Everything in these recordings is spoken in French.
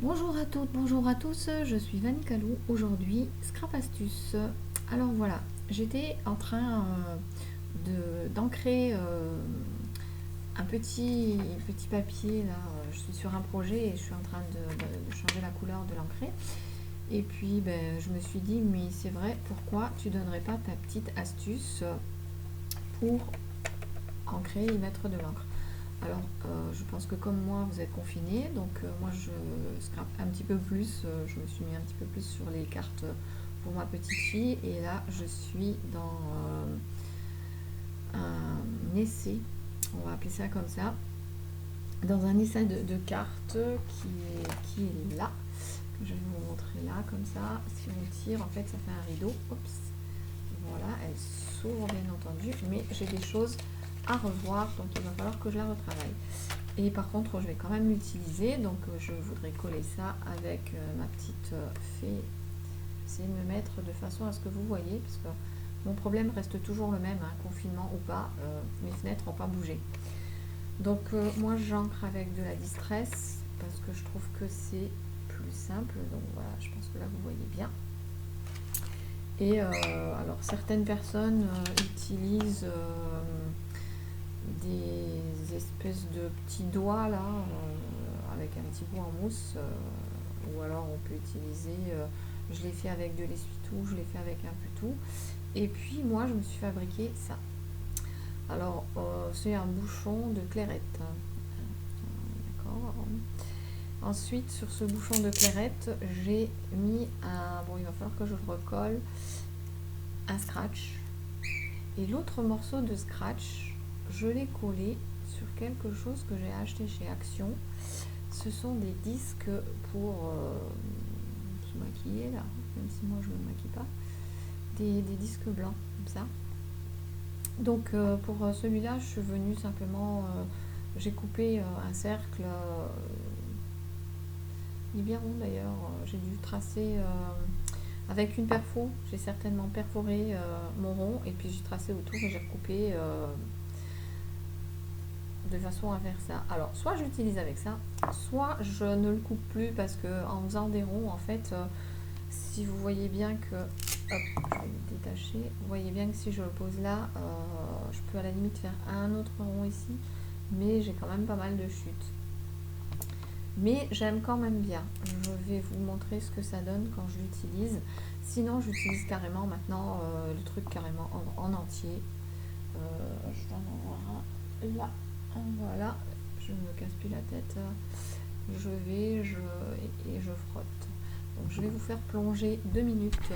Bonjour à toutes, bonjour à tous, je suis Vanny Calou, aujourd'hui Scrap Astuce. Alors voilà, j'étais en train d'ancrer un petit papier là, je suis sur un projet et je suis en train de changer la couleur de l'encre. Et puis je me suis dit, mais c'est vrai, pourquoi tu donnerais pas ta petite astuce pour ancrer et mettre de l'encre? Alors, je pense que comme moi, vous êtes confinés, donc moi, je scrape un petit peu plus, je me suis mis un petit peu plus sur les cartes pour ma petite fille, et là, je suis dans un essai, on va appeler ça comme ça, dans un essai de cartes qui est là, que je vais vous montrer là, comme ça. Si on tire, en fait, ça fait un rideau. Oups, voilà, elle s'ouvre bien entendu, mais j'ai des choses à revoir, donc il va falloir que je la retravaille. Et par contre, je vais quand même l'utiliser, donc je voudrais coller ça avec ma petite fée. C'est me mettre de façon à ce que vous voyez, parce que mon problème reste toujours le même, hein, confinement ou pas, mes fenêtres n'ont pas bougé. Donc moi j'encre avec de la distress, parce que je trouve que c'est plus simple, donc voilà, je pense que là vous voyez bien. Et alors certaines personnes utilisent des espèces de petits doigts là, avec un petit bout en mousse, ou alors on peut utiliser, je l'ai fait avec de l'essuie-tout, je l'ai fait avec un peu tout. Et puis moi je me suis fabriqué ça. Alors c'est un bouchon de clairette. D'accord. Ensuite sur ce bouchon de clairette, j'ai mis un, bon il va falloir que je le recolle, un scratch. Et l'autre morceau de scratch, je l'ai collé sur quelque chose que j'ai acheté chez Action. Ce sont des disques pour se maquiller là, même si moi je ne me maquille pas. Des disques blancs comme ça. Donc pour celui-là, je suis venue simplement, j'ai coupé un cercle, il est bien rond d'ailleurs, j'ai dû tracer avec une perfo, j'ai certainement perforé mon rond et puis j'ai tracé autour et j'ai recoupé de façon à faire ça. Alors soit j'utilise avec ça, soit je ne le coupe plus parce que en faisant des ronds, en fait, si vous voyez bien que, hop, je vais le détacher, vous voyez bien que si je le pose là, je peux à la limite faire un autre rond ici, mais j'ai quand même pas mal de chutes. Mais j'aime quand même bien. Je vais vous montrer ce que ça donne quand je l'utilise. Sinon, j'utilise carrément maintenant le truc carrément en entier. Je vais en avoir un là. Voilà, je ne me casse plus la tête. Je vais et je frotte. Donc je vais vous faire plonger 2 minutes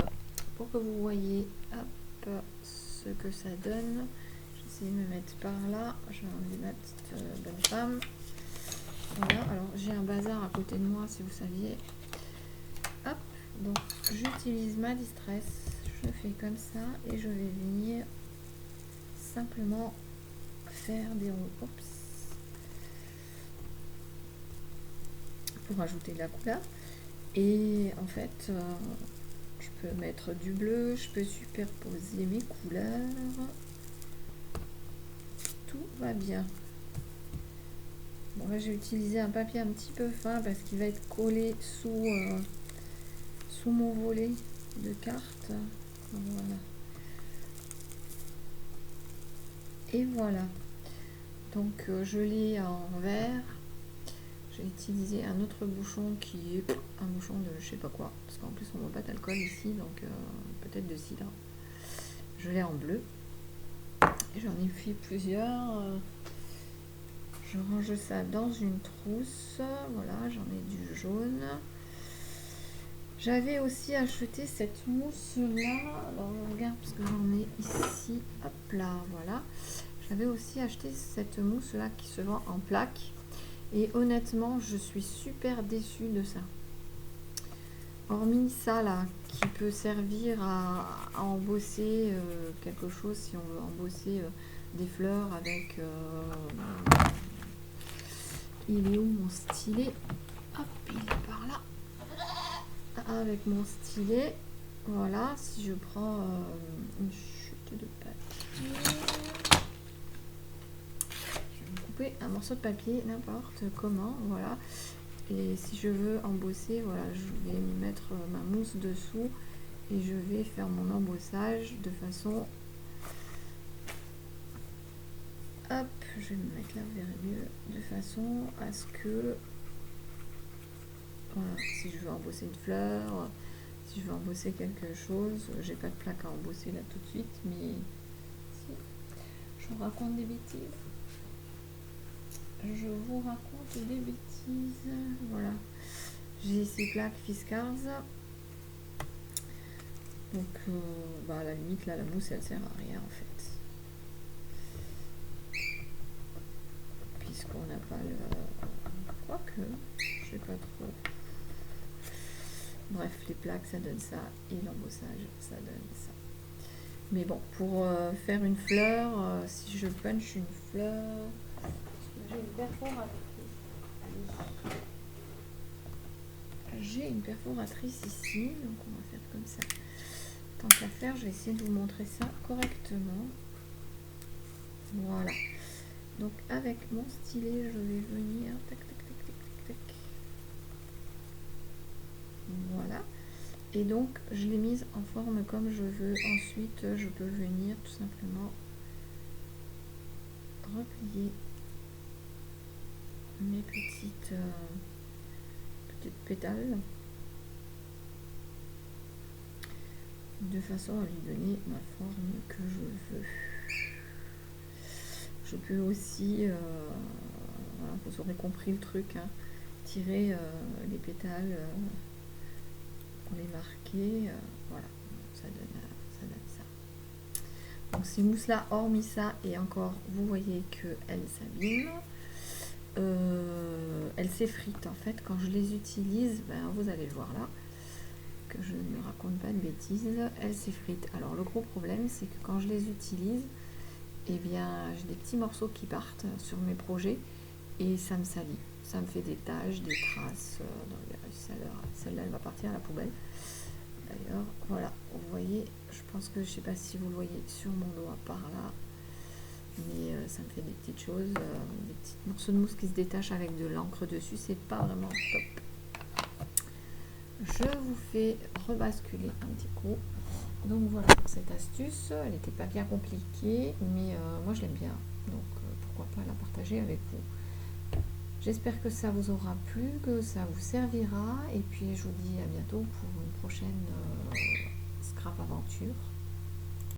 pour que vous voyez hop, ce que ça donne. J'essaie de me mettre par là. Je vais enlever ma petite bonne femme. Voilà, alors j'ai un bazar à côté de moi si vous saviez. Hop, donc j'utilise ma distress. Je fais comme ça et je vais venir simplement faire des ronds. Oups. Pour ajouter de la couleur. Et en fait, je peux mettre du bleu, je peux superposer mes couleurs. Tout va bien. Bon là j'ai utilisé un papier un petit peu fin parce qu'il va être collé sous mon volet de cartes. Voilà. Et voilà. Donc je l'ai en vert. J'ai utilisé un autre bouchon qui est un bouchon de je sais pas quoi. Parce qu'en plus on ne voit pas d'alcool ici, donc peut-être de cidre. Je l'ai en bleu. J'en ai fait plusieurs. Je range ça dans une trousse. Voilà, j'en ai du jaune. J'avais aussi acheté cette mousse là. Alors je regarde parce que j'en ai ici. Hop là, voilà. J'avais aussi acheté cette mousse là qui se vend en plaques. Et honnêtement, je suis super déçue de ça. Hormis ça là, qui peut servir à embosser quelque chose si on veut embosser des fleurs avec... il est où mon stylet? Hop, il est par là. Avec mon stylet, voilà, si je prends une chute de papier, je vais me couper un morceau de papier, n'importe comment, voilà. Et si je veux embosser, voilà, je vais mettre ma mousse dessous et je vais faire mon embossage de façon... Hop, je vais me mettre là, vous verrez mieux, de façon à ce que... Voilà, si je veux embosser une fleur, si je veux embosser quelque chose, j'ai pas de plaque à embosser là tout de suite, mais si, je vous raconte des bêtises. Je vous raconte des bêtises. Voilà, j'ai ces plaques Fiskars. Donc, à la limite, là, la mousse, elle sert à rien en fait. Puisqu'on n'a pas le... Quoique, je sais pas trop. Bref, les plaques, ça donne ça. Et l'embossage, ça donne ça. Mais bon, pour faire une fleur, si je punch une fleur... J'ai une perforatrice. J'ai une perforatrice ici, donc on va faire comme ça. Tant qu'à faire, je vais essayer de vous montrer ça correctement. Voilà. Donc avec mon stylet, je vais venir... Tac, tac, tac, tac, tac, tac. Voilà. Et donc, je l'ai mise en forme comme je veux. Ensuite, je peux venir tout simplement replier mes petites pétales de façon à lui donner ma forme que je veux. Je peux aussi, voilà, vous aurez compris le truc, hein, tirer les pétales pour les marquer, voilà, ça donne ça. Donc ces mousses là, hormis ça, et encore, vous voyez qu'elles s'abîment. Elles s'effritent en fait quand je les utilise, ben, vous allez le voir là, que je ne raconte pas de bêtises, elles s'effritent. Alors le gros problème, c'est que quand je les utilise, eh bien j'ai des petits morceaux qui partent sur mes projets et ça me salit, ça me fait des taches, des traces. Celle-là elle va partir à la poubelle d'ailleurs. Voilà, vous voyez, je pense que je sais pas si vous le voyez sur mon doigt par là, mais ça me fait des petites choses, des petits morceaux de mousse qui se détachent avec de l'encre dessus, c'est pas vraiment top. Je vous fais rebasculer un petit coup. Donc voilà pour cette astuce, elle n'était pas bien compliquée, mais moi je l'aime bien, donc pourquoi pas la partager avec vous. J'espère que ça vous aura plu, que ça vous servira, et puis je vous dis à bientôt pour une prochaine scrap aventure.